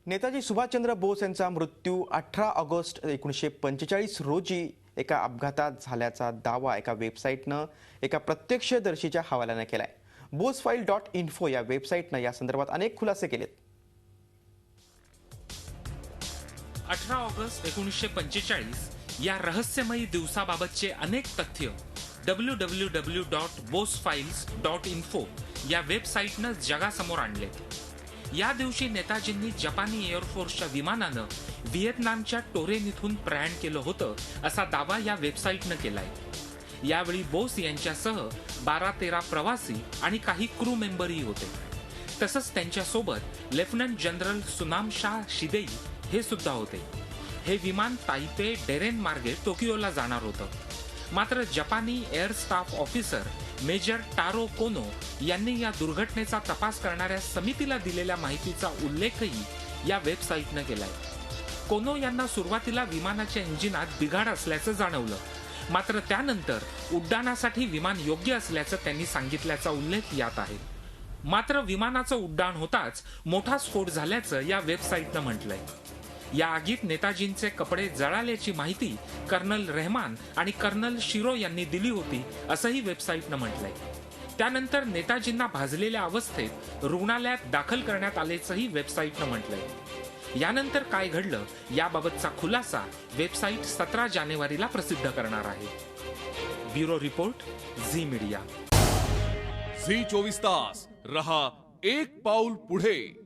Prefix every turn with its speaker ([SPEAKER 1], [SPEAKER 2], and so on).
[SPEAKER 1] नेताजी सुभाषचंद्र बोस यांचा मृत्यू 18 ऑगस्ट 1945 रोजी एका अपघातात झाल्याचा दावा एका वेबसाईटनं एका प्रत्यक्षदर्शीच्या हवाल्याने केलाय. bosefile.info या वेबसाईटनं या संदर्भात अनेक खुलासे केलेत.
[SPEAKER 2] 18 ऑगस्ट 1945 या रहस्यमयी दिवसाबाबतचे अनेक तथ्य www.bosefiles.info या वेबसाईटनं जगासमोर आणले. या दिवशी नेताजींनी जपानी एअरफोर्सच्या विमानानं व्हिएतनामच्या टोरेन इथून प्रयाण केलं होतं असा दावा या वेबसाईटनं केलाय. यावेळी बोस यांच्यासह 12-13 प्रवासी आणि काही क्रू मेंबरही होते. तसंच त्यांच्यासोबत लेफ्टनंट जनरल सुनामशा शिदेई हे सुद्धा होते. हे विमान ताइपे डेरेन मार्गे टोकियोला जाणार होतं. मात्र जपानी air staff officer major Taro Kono यांनी या दुर्घटनेचा तपास करणाऱ्या समितीला दिलेल्या माहितीचा उल्लेखही या वेबसाईटनं केलाय. कोनो यांना सुरुवातीला विमानाच्या इंजिनात बिघाड असल्याचं जाणवलं. मात्र त्यानंतर उड्डाणासाठी विमान योग्य असल्याचं त्यांनी सांगितल्याचा उल्लेख यात आहे. मात्र विमानाचं उड्डाण होताच मोठा स्फोट झाल्याचं या वेबसाईटनं म्हटलंय. या आगीत नेताजींचे कपडे जळाल्याची माहिती कर्नल रेहमान आणि कर्नल शिरो यांनी दिली होती असंही वेबसाईटनं म्हटलंय. त्यानंतर नेताजींना भाजलेल्या अवस्थेत रुग्णालयात दाखल करण्यात आल्याचंही वेबसाईटनं म्हटलंय. यानंतर काय घडलं याबाबतचा खुलासा वेबसाईट 17 जानेवारीला प्रसिद्ध करणार आहे. Bureau report, Zee media.
[SPEAKER 3] Zee 24 तास रहा एक पाऊल पुढे.